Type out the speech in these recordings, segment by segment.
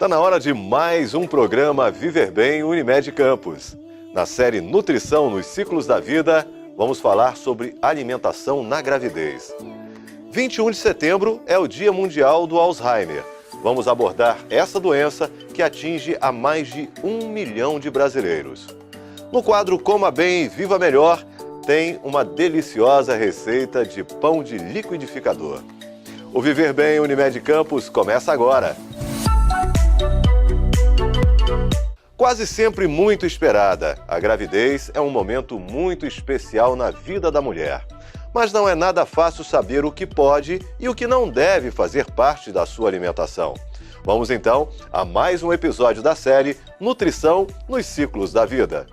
Está na hora de mais um programa Viver Bem Unimed Campos. Na série Nutrição nos Ciclos da Vida, vamos falar sobre alimentação na gravidez. 21 de setembro é o Dia Mundial do Alzheimer. Vamos abordar essa doença que atinge a mais de 1 milhão de brasileiros. No quadro Coma Bem e Viva Melhor, tem uma deliciosa receita de pão de liquidificador. O Viver Bem Unimed Campos começa agora. Quase sempre muito esperada, a gravidez é um momento muito especial na vida da mulher. Mas não é nada fácil saber o que pode e o que não deve fazer parte da sua alimentação. Vamos então a mais um episódio da série Nutrição nos Ciclos da Vida.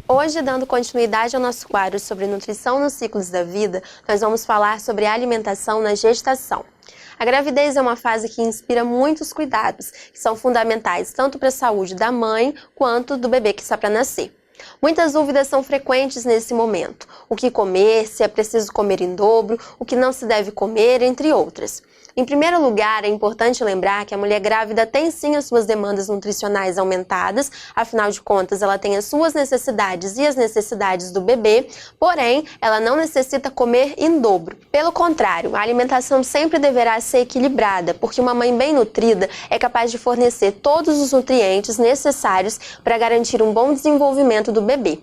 Hoje, dando continuidade ao nosso quadro sobre nutrição nos ciclos da vida, nós vamos falar sobre alimentação na gestação. A gravidez é uma fase que inspira muitos cuidados, que são fundamentais tanto para a saúde da mãe quanto do bebê que está para nascer. Muitas dúvidas são frequentes nesse momento. O que comer, se é preciso comer em dobro, o que não se deve comer, entre outras. Em primeiro lugar, é importante lembrar que a mulher grávida tem sim as suas demandas nutricionais aumentadas, afinal de contas ela tem as suas necessidades e as necessidades do bebê, porém ela não necessita comer em dobro. Pelo contrário, a alimentação sempre deverá ser equilibrada, porque uma mãe bem nutrida é capaz de fornecer todos os nutrientes necessários para garantir um bom desenvolvimento do bebê.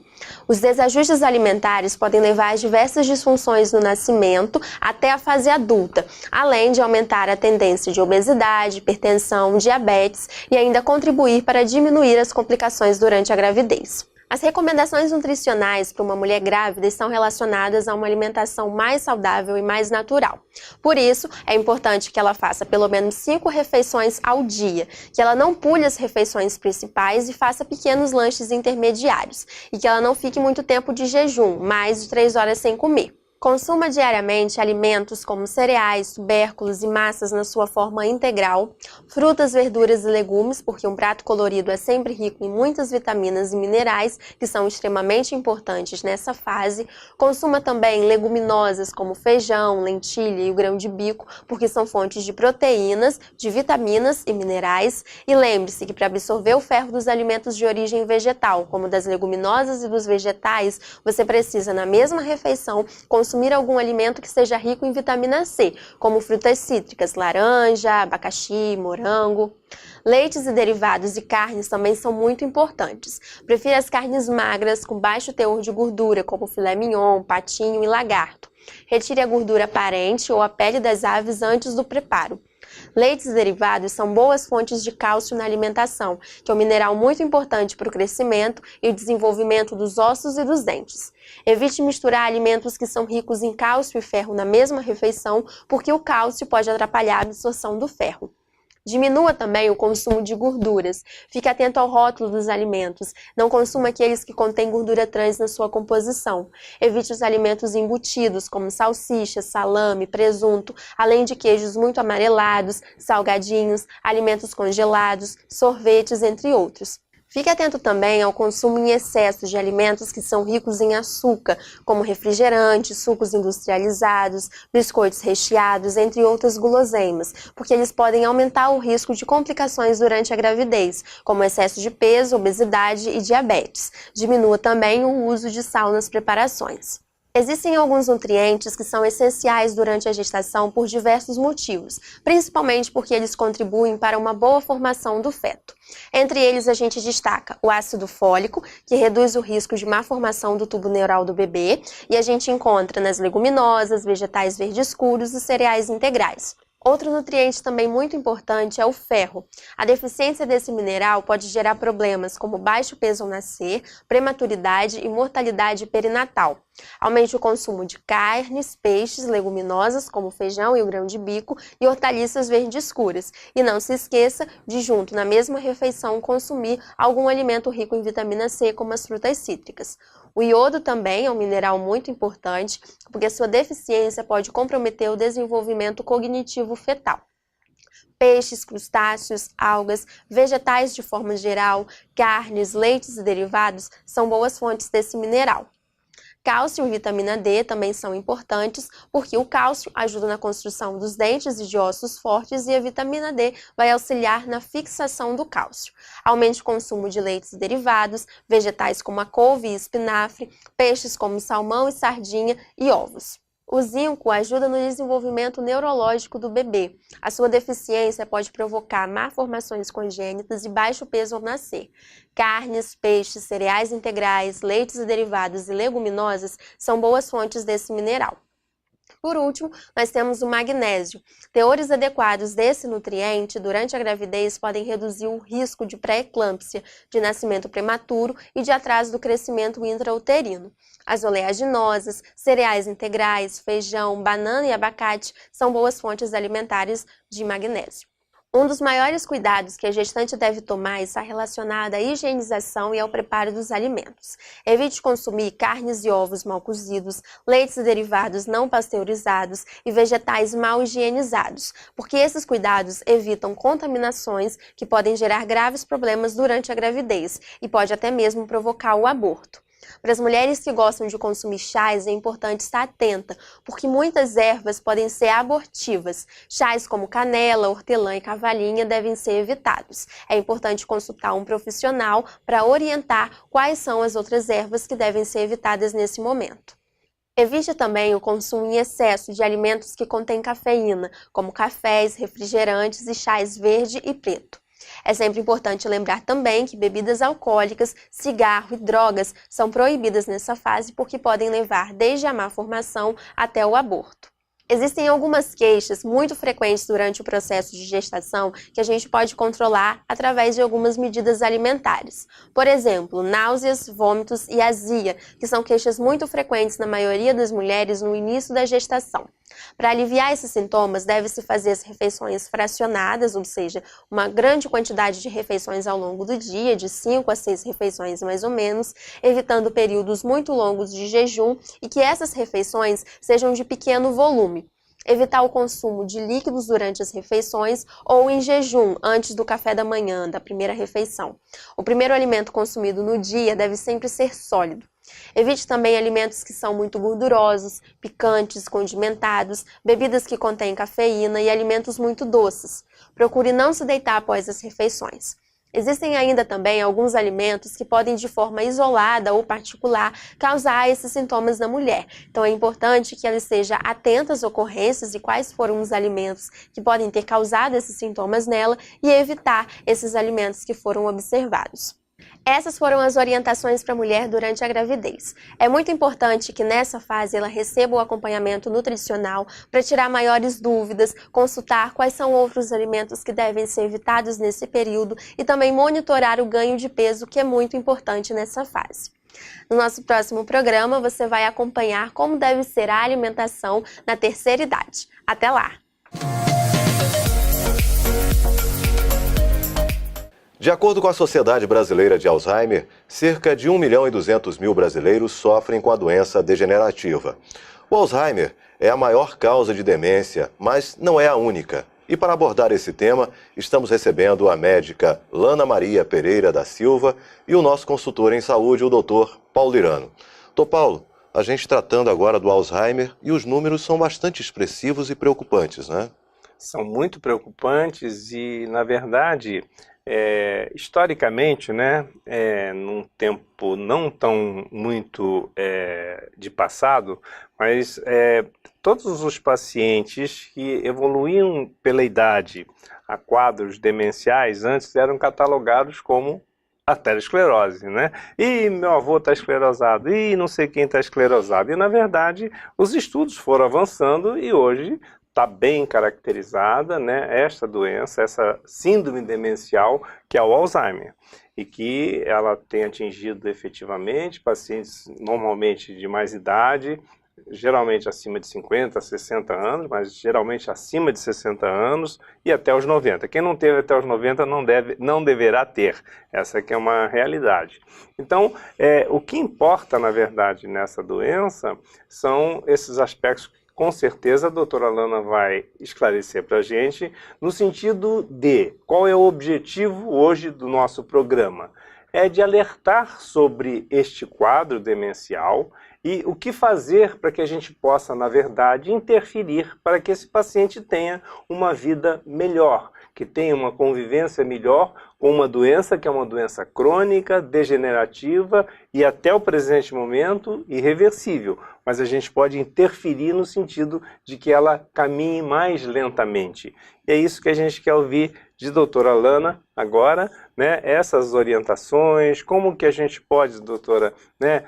Os desajustes alimentares podem levar a diversas disfunções no nascimento até a fase adulta, além de aumentar a tendência de obesidade, hipertensão, diabetes e ainda contribuir para diminuir as complicações durante a gravidez. As recomendações nutricionais para uma mulher grávida estão relacionadas a uma alimentação mais saudável e mais natural. Por isso, é importante que ela faça pelo menos 5 refeições ao dia, que ela não pule as refeições principais e faça pequenos lanches intermediários, e que ela não fique muito tempo de jejum, mais de 3 horas sem comer. Consuma diariamente alimentos como cereais, tubérculos e massas na sua forma integral, frutas, verduras e legumes, porque um prato colorido é sempre rico em muitas vitaminas e minerais que são extremamente importantes nessa fase. Consuma também leguminosas como feijão, lentilha e o grão de bico, porque são fontes de proteínas, de vitaminas e minerais. E lembre-se que para absorver o ferro dos alimentos de origem vegetal, como das leguminosas e dos vegetais, você precisa, na mesma refeição, consumir algum alimento que seja rico em vitamina C, como frutas cítricas, laranja, abacaxi, morango. Leites e derivados de carnes também são muito importantes. Prefira as carnes magras, com baixo teor de gordura, como filé mignon, patinho e lagarto. Retire a gordura aparente ou a pele das aves antes do preparo. Leites e derivados são boas fontes de cálcio na alimentação, que é um mineral muito importante para o crescimento e o desenvolvimento dos ossos e dos dentes. Evite misturar alimentos que são ricos em cálcio e ferro na mesma refeição, porque o cálcio pode atrapalhar a absorção do ferro. Diminua também o consumo de gorduras. Fique atento ao rótulo dos alimentos. Não consuma aqueles que contêm gordura trans na sua composição. Evite os alimentos embutidos, como salsicha, salame, presunto, além de queijos muito amarelados, salgadinhos, alimentos congelados, sorvetes, entre outros. Fique atento também ao consumo em excesso de alimentos que são ricos em açúcar, como refrigerantes, sucos industrializados, biscoitos recheados, entre outras guloseimas, porque eles podem aumentar o risco de complicações durante a gravidez, como excesso de peso, obesidade e diabetes. Diminua também o uso de sal nas preparações. Existem alguns nutrientes que são essenciais durante a gestação por diversos motivos, principalmente porque eles contribuem para uma boa formação do feto. Entre eles a gente destaca o ácido fólico, que reduz o risco de má formação do tubo neural do bebê, e a gente encontra nas leguminosas, vegetais verdes escuros e cereais integrais. Outro nutriente também muito importante é o ferro. A deficiência desse mineral pode gerar problemas como baixo peso ao nascer, prematuridade e mortalidade perinatal. Aumente o consumo de carnes, peixes, leguminosas como feijão e o grão de bico e hortaliças verdes escuras. E não se esqueça de, junto na mesma refeição, consumir algum alimento rico em vitamina C, como as frutas cítricas. O iodo também é um mineral muito importante, porque sua deficiência pode comprometer o desenvolvimento cognitivo fetal. Peixes, crustáceos, algas, vegetais de forma geral, carnes, leites e derivados são boas fontes desse mineral. Cálcio e vitamina D também são importantes, porque o cálcio ajuda na construção dos dentes e de ossos fortes e a vitamina D vai auxiliar na fixação do cálcio. Aumente o consumo de leites e derivados, vegetais como a couve e espinafre, peixes como salmão e sardinha e ovos. O zinco ajuda no desenvolvimento neurológico do bebê. A sua deficiência pode provocar malformações congênitas e baixo peso ao nascer. Carnes, peixes, cereais integrais, leites e derivados e leguminosas são boas fontes desse mineral. Por último, nós temos o magnésio. Teores adequados desse nutriente durante a gravidez podem reduzir o risco de pré-eclâmpsia, de nascimento prematuro e de atraso do crescimento intrauterino. As oleaginosas, cereais integrais, feijão, banana e abacate são boas fontes alimentares de magnésio. Um dos maiores cuidados que a gestante deve tomar está relacionado à higienização e ao preparo dos alimentos. Evite consumir carnes e ovos mal cozidos, leites e derivados não pasteurizados e vegetais mal higienizados, porque esses cuidados evitam contaminações que podem gerar graves problemas durante a gravidez e pode até mesmo provocar o aborto. Para as mulheres que gostam de consumir chás, é importante estar atenta, porque muitas ervas podem ser abortivas. Chás como canela, hortelã e cavalinha devem ser evitados. É importante consultar um profissional para orientar quais são as outras ervas que devem ser evitadas nesse momento. Evite também o consumo em excesso de alimentos que contêm cafeína, como cafés, refrigerantes e chás verde e preto. É sempre importante lembrar também que bebidas alcoólicas, cigarro e drogas são proibidas nessa fase porque podem levar desde a má formação até o aborto. Existem algumas queixas muito frequentes durante o processo de gestação que a gente pode controlar através de algumas medidas alimentares. Por exemplo, náuseas, vômitos e azia, que são queixas muito frequentes na maioria das mulheres no início da gestação. Para aliviar esses sintomas, deve-se fazer as refeições fracionadas, ou seja, uma grande quantidade de refeições ao longo do dia, de 5 a 6 refeições mais ou menos, evitando períodos muito longos de jejum e que essas refeições sejam de pequeno volume. Evitar o consumo de líquidos durante as refeições ou em jejum antes do café da manhã, da primeira refeição. O primeiro alimento consumido no dia deve sempre ser sólido. Evite também alimentos que são muito gordurosos, picantes, condimentados, bebidas que contêm cafeína e alimentos muito doces. Procure não se deitar após as refeições. Existem ainda também alguns alimentos que podem, de forma isolada ou particular, causar esses sintomas na mulher. Então é importante que ela esteja atenta às ocorrências e quais foram os alimentos que podem ter causado esses sintomas nela e evitar esses alimentos que foram observados. Essas foram as orientações para a mulher durante a gravidez. É muito importante que nessa fase ela receba o acompanhamento nutricional para tirar maiores dúvidas, consultar quais são outros alimentos que devem ser evitados nesse período e também monitorar o ganho de peso, que é muito importante nessa fase. No nosso próximo programa, você vai acompanhar como deve ser a alimentação na terceira idade. Até lá! De acordo com a Sociedade Brasileira de Alzheimer, cerca de 1.200.000 brasileiros sofrem com a doença degenerativa. O Alzheimer é a maior causa de demência, mas não é a única. E para abordar esse tema, estamos recebendo a médica Lana Maria Pereira da Silva e o nosso consultor em saúde, o Dr. Paulo Irano. Dr. Paulo, a gente tratando agora do Alzheimer e os números são bastante expressivos e preocupantes, né? São muito preocupantes e, na verdade, historicamente, né, num tempo não tão muito de passado, mas todos os pacientes que evoluíam pela idade a quadros demenciais antes eram catalogados como aterosclerose, né? E meu avô está esclerosado, e não sei quem está esclerosado. E, na verdade, os estudos foram avançando e hoje está bem caracterizada, né, esta doença, essa síndrome demencial, que é o Alzheimer, e que ela tem atingido efetivamente pacientes normalmente de mais idade, geralmente acima de 50, 60 anos, mas geralmente acima de 60 anos e até os 90. Quem não teve até os 90 não deverá ter. Essa aqui é uma realidade. Então, o que importa, na verdade, nessa doença são esses aspectos que, com certeza, a doutora Lana vai esclarecer para a gente, no sentido de qual é o objetivo hoje do nosso programa. É de alertar sobre este quadro demencial, E o que fazer para que a gente possa, na verdade, interferir para que esse paciente tenha uma vida melhor, que tenha uma convivência melhor com uma doença que é uma doença crônica, degenerativa e até o presente momento irreversível. Mas a gente pode interferir no sentido de que ela caminhe mais lentamente. E é isso que a gente quer ouvir de doutora Lana agora, né? Essas orientações, como que a gente pode, doutora, né,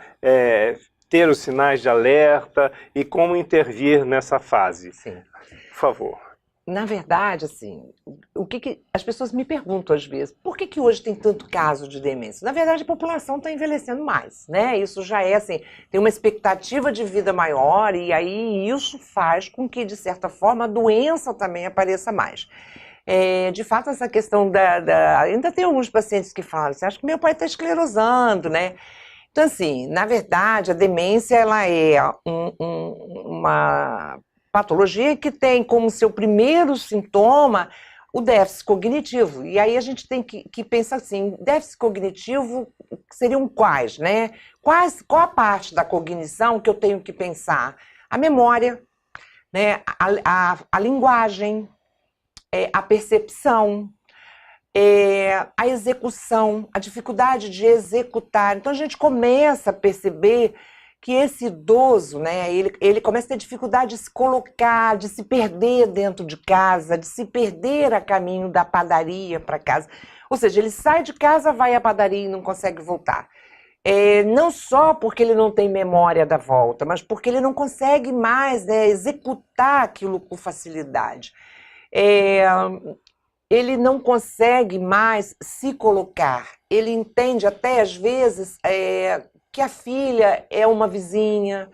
ter os sinais de alerta e como intervir nessa fase. Sim. Por favor. Na verdade, assim, o que as pessoas me perguntam às vezes, por que hoje tem tanto caso de demência? Na verdade, a população está envelhecendo mais, né? Isso já é assim, tem uma expectativa de vida maior e aí isso faz com que, de certa forma, a doença também apareça mais. De fato, essa questão ainda tem alguns pacientes que falam assim, acho que meu pai está esclerosando, né? Então, assim, na verdade, a demência ela é uma patologia que tem como seu primeiro sintoma o déficit cognitivo. E aí a gente tem que pensar assim, déficit cognitivo seriam quais, né? Qual a parte da cognição que eu tenho que pensar? A memória, né? A linguagem, a percepção, a execução, a dificuldade de executar. Então a gente começa a perceber que esse idoso, né, ele começa a ter dificuldade de se colocar, de se perder dentro de casa, de se perder a caminho da padaria para casa. Ou seja, ele sai de casa, vai à padaria e não consegue voltar. Não só porque ele não tem memória da volta, mas porque ele não consegue mais, né, executar aquilo com facilidade. Ele não consegue mais se colocar. Ele entende até, às vezes, que a filha é uma vizinha,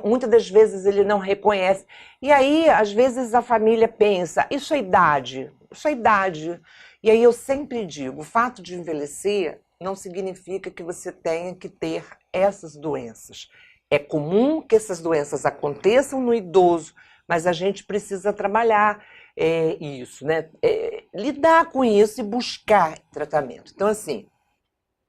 muitas das vezes ele não reconhece. E aí, às vezes, a família pensa, isso é idade. E aí eu sempre digo, o fato de envelhecer não significa que você tenha que ter essas doenças. É comum que essas doenças aconteçam no idoso, mas a gente precisa trabalhar isso, né? Lidar com isso e buscar tratamento. Então, assim,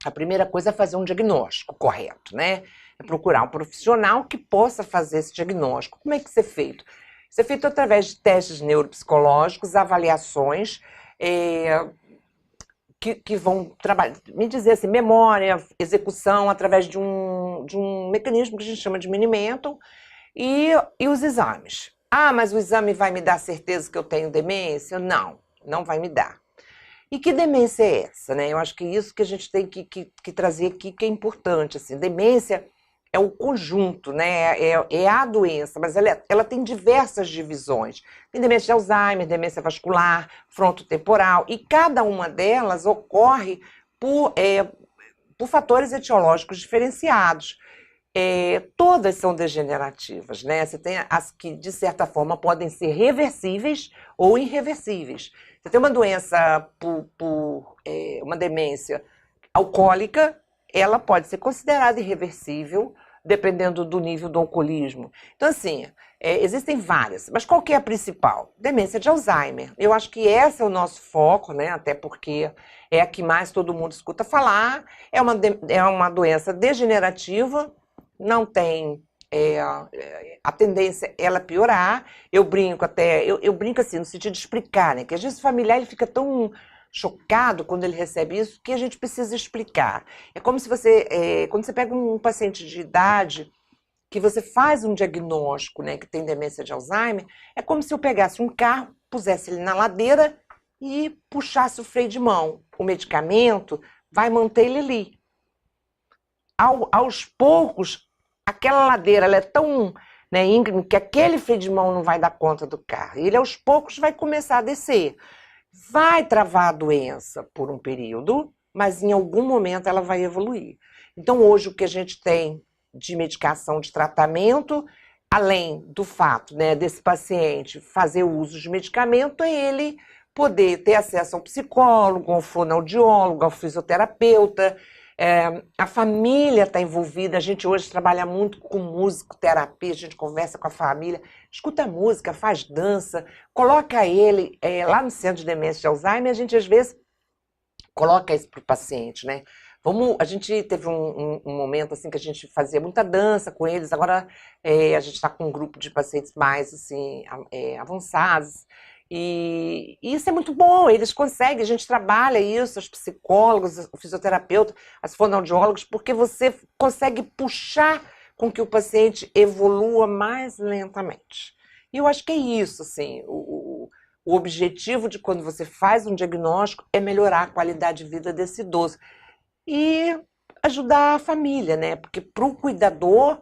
a primeira coisa é fazer um diagnóstico correto, né? É procurar um profissional que possa fazer esse diagnóstico. Como é que isso é feito? Isso é feito através de testes neuropsicológicos, avaliações que vão trabalhar, me dizer assim, memória, execução, através de um mecanismo que a gente chama de Mini-Mental e os exames. Ah, mas o exame vai me dar certeza que eu tenho demência? Não, não vai me dar. E que demência é essa, né? Eu acho que isso que a gente tem que trazer aqui, que é importante, assim, demência é o conjunto, né? É a doença, mas ela tem diversas divisões. Tem demência de Alzheimer, demência vascular, frontotemporal, e cada uma delas ocorre por fatores etiológicos diferenciados. Todas são degenerativas, né? Você tem as que, de certa forma, podem ser reversíveis ou irreversíveis. Você tem uma doença uma demência alcoólica, ela pode ser considerada irreversível, dependendo do nível do alcoolismo. Então, assim, existem várias, mas qual que é a principal? Demência de Alzheimer. Eu acho que esse é o nosso foco, né? Até porque é a que mais todo mundo escuta falar. É uma doença degenerativa, não tem a tendência é ela piorar. Eu brinco assim, no sentido de explicar, né? Que às vezes o familiar ele fica tão chocado quando ele recebe isso que a gente precisa explicar. É como se quando você pega um paciente de idade, que você faz um diagnóstico, né, que tem demência de Alzheimer, é como se eu pegasse um carro, pusesse ele na ladeira e puxasse o freio de mão. O medicamento vai manter ele ali. Aos poucos, aquela ladeira ela é tão, né, íngreme que aquele freio de mão não vai dar conta do carro. Ele aos poucos vai começar a descer. Vai travar a doença por um período, mas em algum momento ela vai evoluir. Então hoje o que a gente tem de medicação, de tratamento, além do fato, né, desse paciente fazer o uso de medicamento, é ele poder ter acesso ao psicólogo, ao fonoaudiólogo, ao fisioterapeuta. A família está envolvida, a gente hoje trabalha muito com musicoterapia, a gente conversa com a família, escuta música, faz dança, coloca ele lá no Centro de Demência de Alzheimer, a gente às vezes coloca isso para o paciente, né? A gente teve um momento assim que a gente fazia muita dança com eles, agora a gente está com um grupo de pacientes mais assim, avançados, e isso é muito bom, eles conseguem, a gente trabalha isso, os psicólogos, o fisioterapeuta, as fonoaudiólogos, porque você consegue puxar com que o paciente evolua mais lentamente. E eu acho que é isso, assim, o objetivo de quando você faz um diagnóstico é melhorar a qualidade de vida desse idoso. E ajudar a família, né? Porque para o cuidador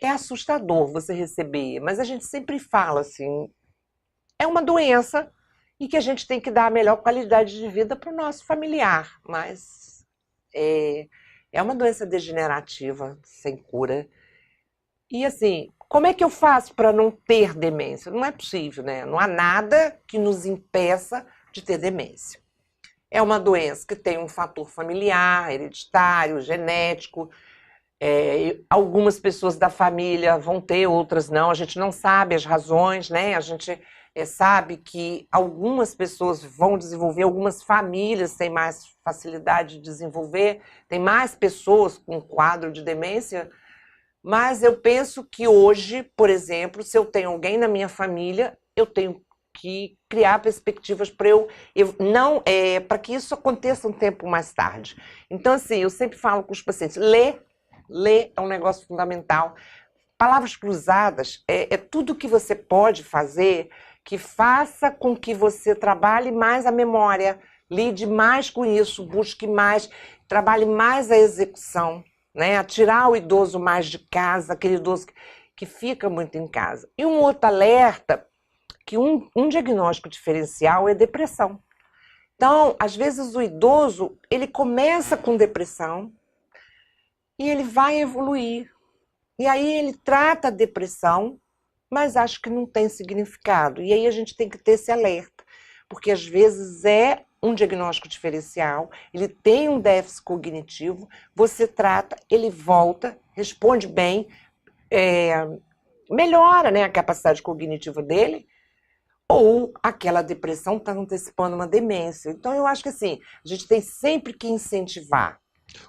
é assustador você receber, mas a gente sempre fala assim, é uma doença e que a gente tem que dar a melhor qualidade de vida para o nosso familiar, mas é uma doença degenerativa, sem cura. E assim, como é que eu faço para não ter demência? Não é possível, né? Não há nada que nos impeça de ter demência. É uma doença que tem um fator familiar, hereditário, genético. Algumas pessoas da família vão ter, outras não. A gente não sabe as razões, né? A gente sabe que algumas pessoas vão desenvolver, algumas famílias têm mais facilidade de desenvolver, tem mais pessoas com quadro de demência. Mas eu penso que hoje, por exemplo, se eu tenho alguém na minha família, eu tenho que criar perspectivas para para que isso aconteça um tempo mais tarde. Então, assim, eu sempre falo com os pacientes, ler é um negócio fundamental. Palavras cruzadas é tudo que você pode fazer que faça com que você trabalhe mais a memória, lide mais com isso, busque mais, trabalhe mais a execução, né? A tirar o idoso mais de casa, aquele idoso que fica muito em casa. E um outro alerta, que um diagnóstico diferencial é depressão. Então, às vezes o idoso, ele começa com depressão e ele vai evoluir. E aí ele trata a depressão, mas acha que não tem significado. E aí a gente tem que ter esse alerta, porque às vezes é um diagnóstico diferencial, ele tem um déficit cognitivo, você trata, ele volta, responde bem, melhora, né, a capacidade cognitiva dele, ou aquela depressão está antecipando uma demência. Então, eu acho que assim, a gente tem sempre que incentivar.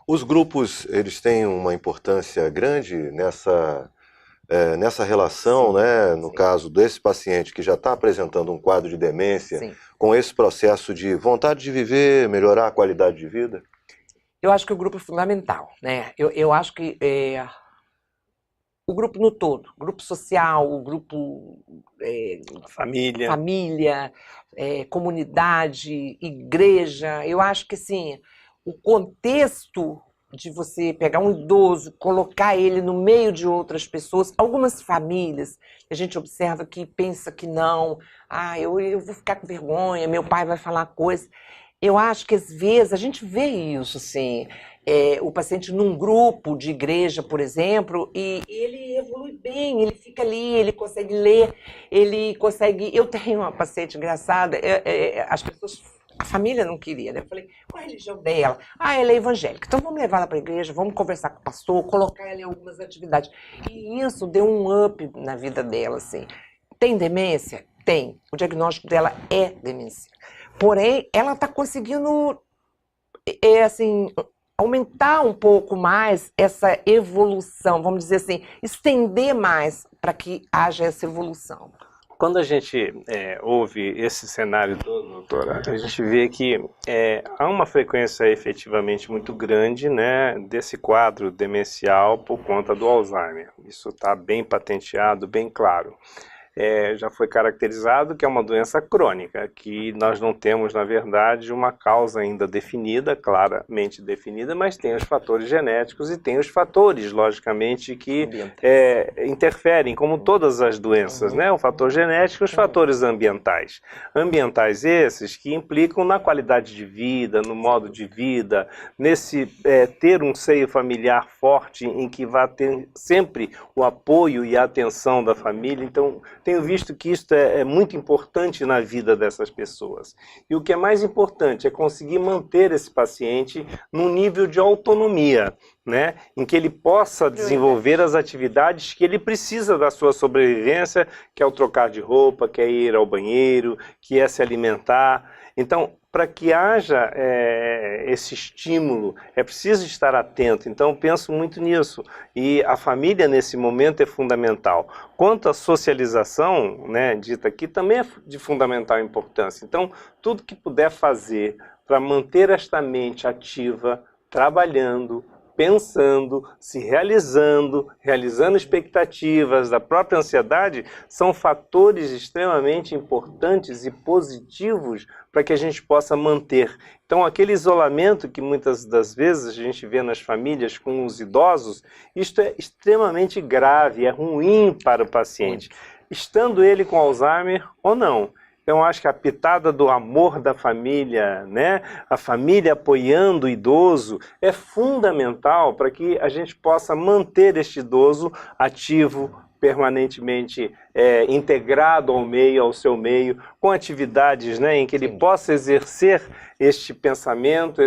Os grupos, eles têm uma importância grande nessa relação, Sim, né? No sim. caso desse paciente que já está apresentando um quadro de demência, Sim. com esse processo de vontade de viver, melhorar a qualidade de vida? Eu acho que o grupo é fundamental, né? Eu acho que o grupo no todo, grupo social, o grupo família, comunidade, igreja, eu acho que assim, o contexto de você pegar um idoso, colocar ele no meio de outras pessoas, algumas famílias, a gente observa que pensa que não, eu vou ficar com vergonha, meu pai vai falar coisa. Eu acho que às vezes a gente vê isso, assim, o paciente num grupo de igreja, por exemplo, e ele evolui bem, ele fica ali, ele consegue ler, ele consegue... Eu tenho uma paciente engraçada, as pessoas... A família não queria, né? Eu falei, qual a religião dela? Ela é evangélica. Então vamos levar ela para a igreja, vamos conversar com o pastor, colocar ela em algumas atividades. E isso deu um up na vida dela, assim. Tem demência? Tem. O diagnóstico dela é demência. Porém, ela está conseguindo, assim, aumentar um pouco mais essa evolução, vamos dizer assim, estender mais para que haja essa evolução. Quando a gente ouve esse cenário todo, doutora, a gente vê que há uma frequência efetivamente muito grande, né, desse quadro demencial por conta do Alzheimer. Isso está bem patenteado, bem claro. Já foi caracterizado que é uma doença crônica, que nós não temos, na verdade, uma causa ainda definida, claramente definida, mas tem os fatores genéticos e tem os fatores, logicamente, que interferem, como todas as doenças, né? O fator genético e os fatores ambientais. Ambientais esses que implicam na qualidade de vida, no modo de vida, nesse ter um seio familiar forte em que vai ter sempre o apoio e a atenção da família. Então, tenho visto que isso é muito importante na vida dessas pessoas. E o que é mais importante é conseguir manter esse paciente num nível de autonomia, né? Em que ele possa desenvolver as atividades que ele precisa da sua sobrevivência, que é o trocar de roupa, que é ir ao banheiro, que é se alimentar. Então, para que haja esse estímulo, é preciso estar atento. Então, eu penso muito nisso. E a família, nesse momento, é fundamental. Quanto à socialização, né, dita aqui, também é de fundamental importância. Então, tudo que puder fazer para manter esta mente ativa, trabalhando, pensando, se realizando, realizando expectativas da própria ansiedade, são fatores extremamente importantes e positivos para que a gente possa manter. Então, aquele isolamento que muitas das vezes a gente vê nas famílias com os idosos, isto é extremamente grave, é ruim para o paciente, estando ele com Alzheimer ou não. Então, eu acho que a pitada do amor da família, né? A família apoiando o idoso, é fundamental para que a gente possa manter este idoso ativo, permanentemente integrado ao meio, ao seu meio, com atividades, né, em que ele possa exercer este pensamento,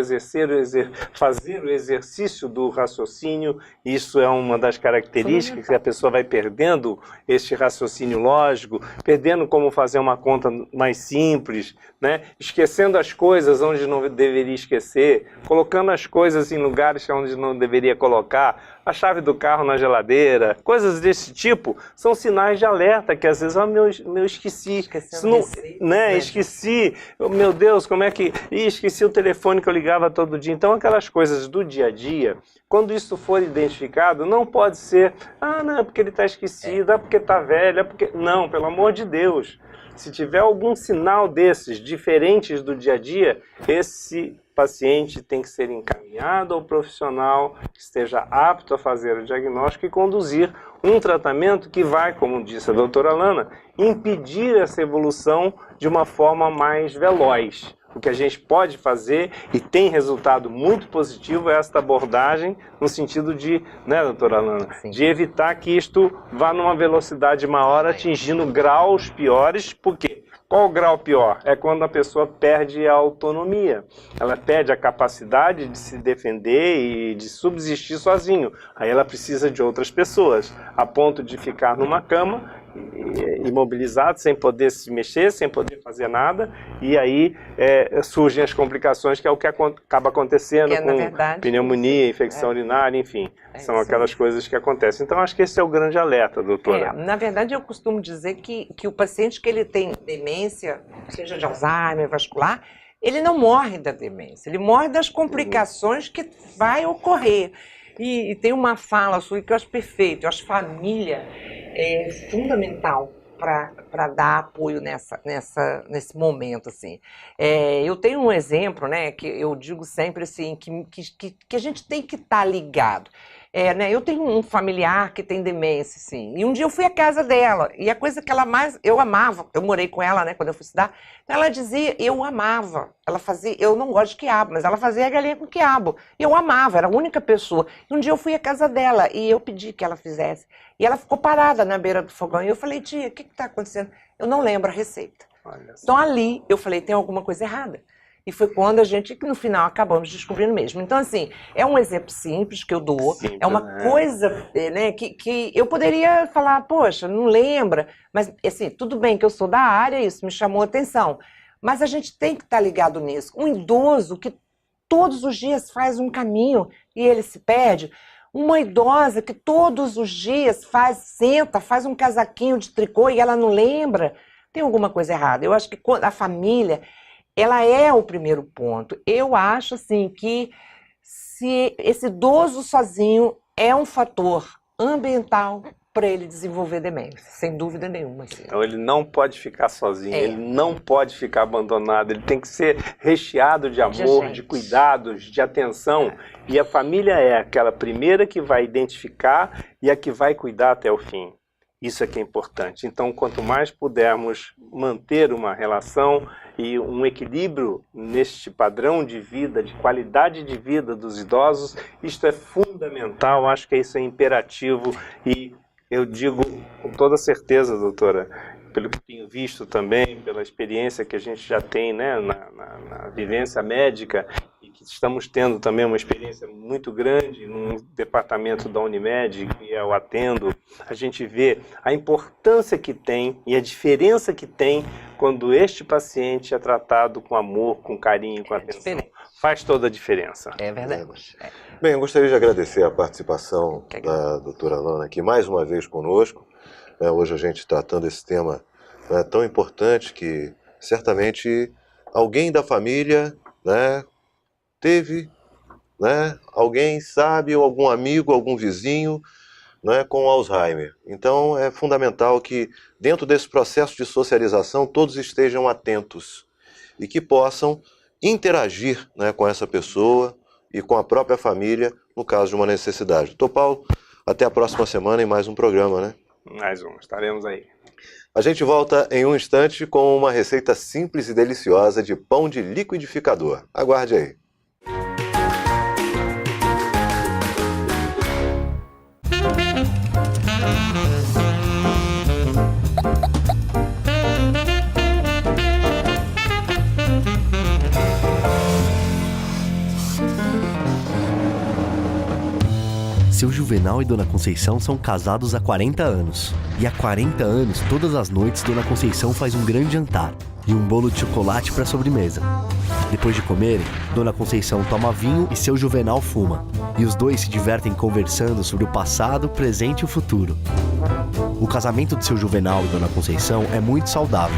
fazer o exercício do raciocínio. Isso é uma das características que a pessoa vai perdendo este raciocínio lógico, perdendo como fazer uma conta mais simples, né, esquecendo as coisas onde não deveria esquecer, colocando as coisas em lugares onde não deveria colocar, a chave do carro na geladeira, coisas desse tipo, são sinais de alerta que às vezes, eu esqueci, esqueci, meu Deus, como é que... esqueci o telefone que eu ligava todo dia. Então, aquelas coisas do dia a dia, quando isso for identificado, não pode ser, não, é porque ele está esquecido, é porque está velho, é porque... Não, pelo amor de Deus. Se tiver algum sinal desses, diferentes do dia a dia, esse paciente tem que ser encaminhado ao profissional que esteja apto a fazer o diagnóstico e conduzir um tratamento que vai, como disse a doutora Lana, impedir essa evolução de uma forma mais veloz. O que a gente pode fazer, e tem resultado muito positivo, é esta abordagem no sentido de, né, doutora Lana, de evitar que isto vá numa velocidade maior, atingindo graus piores. Por quê? Qual o grau pior? É quando a pessoa perde a autonomia. Ela perde a capacidade de se defender e de subsistir sozinho. Aí ela precisa de outras pessoas, a ponto de ficar numa cama, imobilizado, sem poder se mexer, sem poder fazer nada, e aí surgem as complicações, que é o que acaba acontecendo com pneumonia, infecção urinária, enfim, são aquelas coisas que acontecem. Então, acho que esse é o grande alerta, doutora. Na verdade, eu costumo dizer que o paciente que ele tem demência, seja de Alzheimer, vascular, ele não morre da demência, ele morre das complicações que vai ocorrer. E tem uma fala sua que eu acho perfeita, eu acho família é fundamental para dar apoio nesse momento, assim. Eu tenho um exemplo, né, que eu digo sempre assim, que a gente tem que estar ligado. Né, eu tenho um familiar que tem demência, assim, e um dia eu fui à casa dela, e a coisa que ela mais... Eu amava, eu morei com ela, né, quando eu fui estudar, então ela dizia, eu amava, ela fazia, eu não gosto de quiabo, mas ela fazia a galinha com quiabo, e eu amava, era a única pessoa. E um dia eu fui à casa dela, e eu pedi que ela fizesse, e ela ficou parada na beira do fogão, e eu falei, tia, o que está acontecendo? Eu não lembro a receita. Então ali, eu falei, tem alguma coisa errada. E foi quando a gente, no final, acabamos descobrindo mesmo. Então, assim, é um exemplo simples que eu dou, é uma coisa, né, que eu poderia falar, poxa, não lembra, mas, assim, tudo bem que eu sou da área, isso me chamou a atenção, mas a gente tem que estar ligado nisso. Um idoso que todos os dias faz um caminho e ele se perde, uma idosa que todos os dias senta, faz um casaquinho de tricô e ela não lembra, tem alguma coisa errada. Eu acho que a família... ela é o primeiro ponto. Eu acho, assim, que se esse idoso sozinho é um fator ambiental para ele desenvolver demência, sem dúvida nenhuma. Assim. Então ele não pode ficar sozinho, ele não pode ficar abandonado, ele tem que ser recheado de amor, de cuidados, de atenção. E a família é aquela primeira que vai identificar e a que vai cuidar até o fim. Isso é que é importante. Então, quanto mais pudermos manter uma relação e um equilíbrio neste padrão de vida, de qualidade de vida dos idosos, isto é fundamental, acho que isso é imperativo e eu digo com toda certeza, doutora, pelo que tenho visto também, pela experiência que a gente já tem, né, na vivência médica, e que estamos tendo também uma experiência muito grande num departamento da Unimed, que eu atendo, a gente vê a importância que tem e a diferença que tem quando este paciente é tratado com amor, com carinho, com atenção. Faz toda a diferença. É verdade. Bem, eu gostaria de agradecer a participação da doutora Alana aqui mais uma vez conosco. Hoje a gente tratando esse tema tão importante que certamente alguém da família, né, teve, né, alguém sabe, ou algum amigo, algum vizinho, né, com Alzheimer. Então é fundamental que dentro desse processo de socialização todos estejam atentos e que possam interagir, né, com essa pessoa e com a própria família no caso de uma necessidade. Doutor Paulo, até a próxima semana em mais um programa, né? Mais um, estaremos aí. A gente volta em um instante com uma receita simples e deliciosa de pão de liquidificador. Aguarde aí. Seu Juvenal e Dona Conceição são casados há 40 anos. E há 40 anos, todas as noites, Dona Conceição faz um grande jantar e um bolo de chocolate para sobremesa. Depois de comerem, Dona Conceição toma vinho e seu Juvenal fuma. E os dois se divertem conversando sobre o passado, presente e o futuro. O casamento de seu Juvenal e Dona Conceição é muito saudável.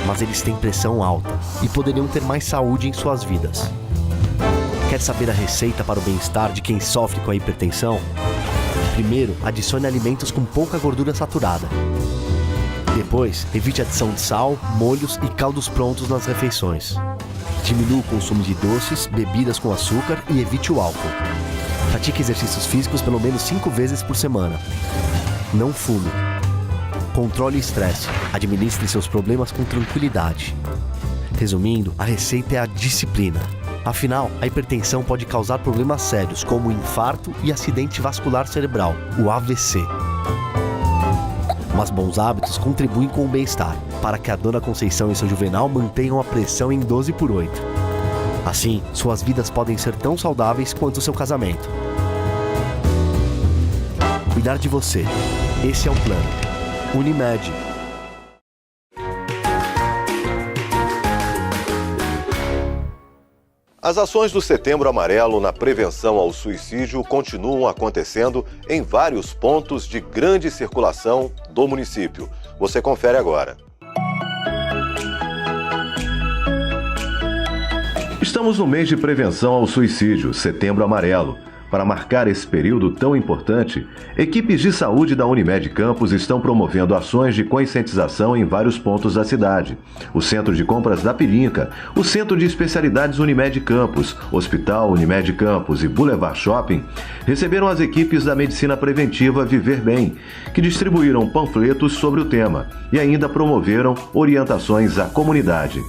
Mas eles têm pressão alta e poderiam ter mais saúde em suas vidas. Quer saber a receita para o bem-estar de quem sofre com a hipertensão? Primeiro, adicione alimentos com pouca gordura saturada. Depois, evite a adição de sal, molhos e caldos prontos nas refeições. Diminua o consumo de doces, bebidas com açúcar e evite o álcool. Pratique exercícios físicos pelo menos 5 vezes por semana. Não fume. Controle o estresse. Administre seus problemas com tranquilidade. Resumindo, a receita é a disciplina. Afinal, a hipertensão pode causar problemas sérios como infarto e acidente vascular cerebral, o AVC. Mas bons hábitos contribuem com o bem-estar, para que a Dona Conceição e seu Juvenal mantenham a pressão em 12/8. Assim, suas vidas podem ser tão saudáveis quanto o seu casamento. Cuidar de você. Esse é o plano. Unimed. As ações do Setembro Amarelo na prevenção ao suicídio continuam acontecendo em vários pontos de grande circulação do município. Você confere agora. Estamos no mês de prevenção ao suicídio, Setembro Amarelo. Para marcar esse período tão importante, equipes de saúde da Unimed Campos estão promovendo ações de conscientização em vários pontos da cidade. O Centro de Compras da Pilinca, o Centro de Especialidades Unimed Campos, Hospital Unimed Campos e Boulevard Shopping receberam as equipes da Medicina Preventiva Viver Bem, que distribuíram panfletos sobre o tema e ainda promoveram orientações à comunidade.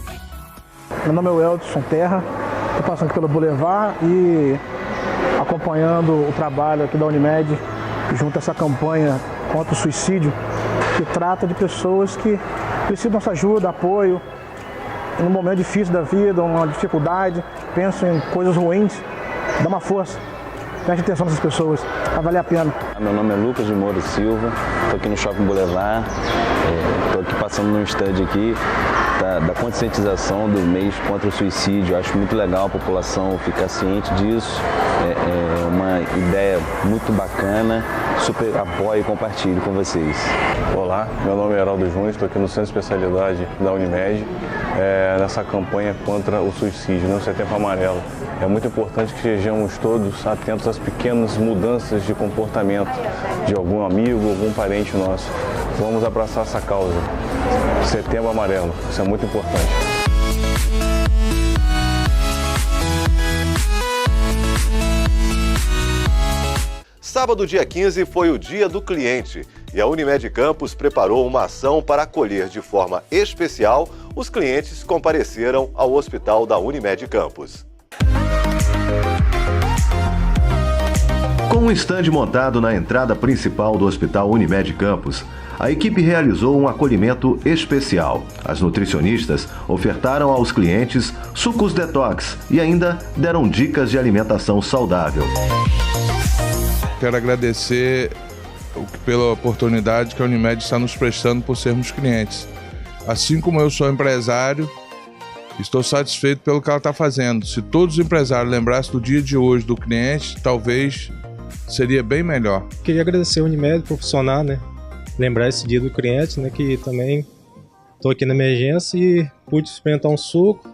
Meu nome é Welderson Terra, estou passando pelo Boulevard e acompanhando o trabalho aqui da Unimed junto a essa campanha contra o suicídio, que trata de pessoas que precisam dessa ajuda, apoio, em um momento difícil da vida, uma dificuldade, pensam em coisas ruins, dá uma força, preste atenção nessas pessoas, vai valer a pena. Meu nome é Lucas de Moura Silva, estou aqui no Shopping Boulevard, estou aqui passando num stand aqui da conscientização do mês contra o suicídio. Acho muito legal a população ficar ciente disso, é uma ideia muito bacana, super apoio e compartilho com vocês. Olá, meu nome é Heraldo Júnior, estou aqui no Centro de Especialidade da Unimed, nessa campanha contra o suicídio, no Setembro Amarelo. É muito importante que estejamos todos atentos às pequenas mudanças de comportamento de algum amigo, algum parente nosso. Vamos abraçar essa causa. Setembro Amarelo, isso é muito importante. Sábado, dia 15, foi o Dia do Cliente e a Unimed Campos preparou uma ação para acolher de forma especial os clientes que compareceram ao hospital da Unimed Campos. Com um estande montado na entrada principal do Hospital Unimed Campos, a equipe realizou um acolhimento especial. As nutricionistas ofertaram aos clientes sucos detox e ainda deram dicas de alimentação saudável. Quero agradecer pela oportunidade que a Unimed está nos prestando por sermos clientes. Assim como eu sou empresário, estou satisfeito pelo que ela está fazendo. Se todos os empresários lembrassem do dia de hoje do cliente, talvez seria bem melhor. Queria agradecer a Unimed por funcionar, né? Lembrar esse dia do cliente, né? Que também estou aqui na emergência e pude experimentar um suco,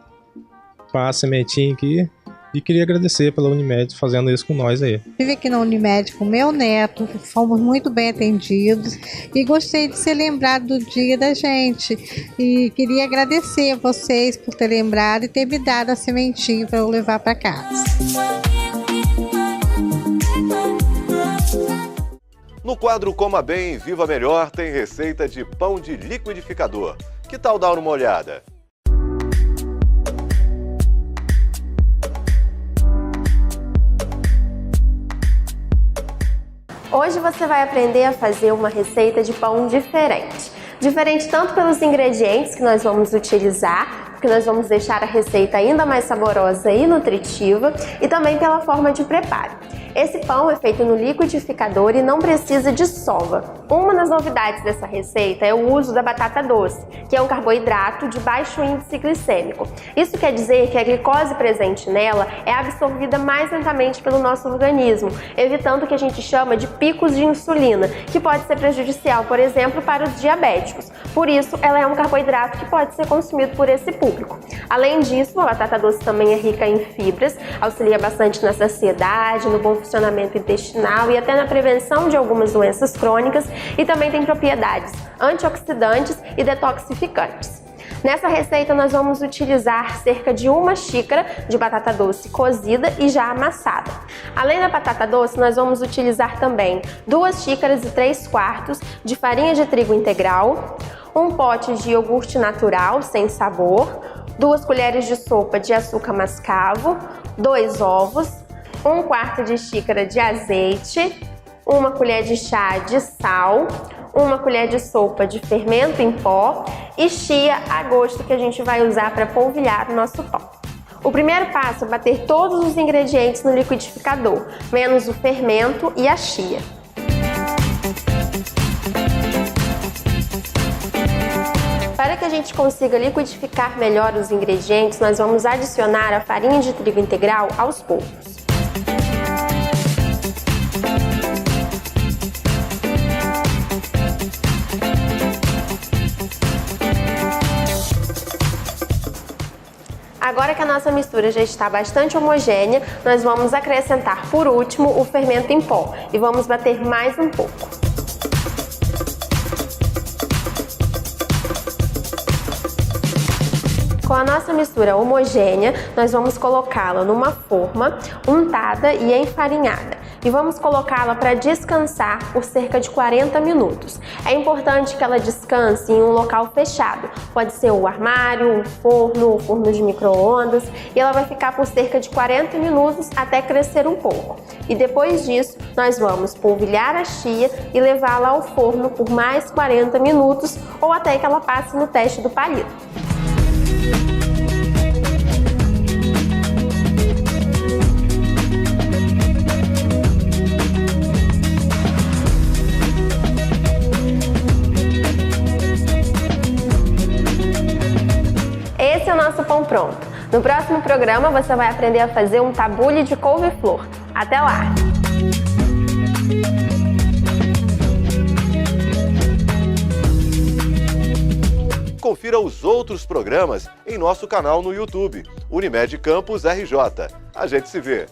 uma sementinha aqui. E queria agradecer pela Unimed fazendo isso com nós aí. Estive aqui na Unimed com meu neto, fomos muito bem atendidos e gostei de ser lembrado do dia da gente. E queria agradecer a vocês por ter lembrado e ter me dado a sementinha para eu levar para casa. No quadro Coma Bem, Viva Melhor tem receita de pão de liquidificador. Que tal dar uma olhada? Hoje você vai aprender a fazer uma receita de pão diferente. Diferente tanto pelos ingredientes que nós vamos utilizar, porque nós vamos deixar a receita ainda mais saborosa e nutritiva, e também pela forma de preparo. Esse pão é feito no liquidificador e não precisa de sova. Uma das novidades dessa receita é o uso da batata doce, que é um carboidrato de baixo índice glicêmico. Isso quer dizer que a glicose presente nela é absorvida mais lentamente pelo nosso organismo, evitando o que a gente chama de picos de insulina, que pode ser prejudicial, por exemplo, para os diabéticos. Por isso, ela é um carboidrato que pode ser consumido por esse público. Além disso, a batata doce também é rica em fibras, auxilia bastante na saciedade, no bom funcionamento intestinal e até na prevenção de algumas doenças crônicas, e também tem propriedades antioxidantes e detoxificantes. Nessa receita nós vamos utilizar cerca de 1 xícara de batata doce cozida e já amassada. Além da batata doce, nós vamos utilizar também 2 xícaras e 3/4 de farinha de trigo integral, um pote de iogurte natural sem sabor, 2 colheres de sopa de açúcar mascavo, 2 ovos, 1/4 de xícara de azeite, 1 colher de chá de sal, 1 colher de sopa de fermento em pó e chia a gosto, que a gente vai usar para polvilhar o nosso pão. O primeiro passo é bater todos os ingredientes no liquidificador, menos o fermento e a chia. Para que a gente consiga liquidificar melhor os ingredientes, nós vamos adicionar a farinha de trigo integral aos poucos. Agora que a nossa mistura já está bastante homogênea, nós vamos acrescentar por último o fermento em pó e vamos bater mais um pouco. Com a nossa mistura homogênea, nós vamos colocá-la numa forma untada e enfarinhada. E vamos colocá-la para descansar por cerca de 40 minutos. É importante que ela descanse em um local fechado. Pode ser o armário, o forno de micro-ondas. E ela vai ficar por cerca de 40 minutos até crescer um pouco. E depois disso, nós vamos polvilhar a chia e levá-la ao forno por mais 40 minutos ou até que ela passe no teste do palito. Esse é o nosso pão pronto. No próximo programa você vai aprender a fazer um tabule de couve-flor. Até lá! Confira os outros programas em nosso canal no YouTube, Unimed Campus RJ. A gente se vê!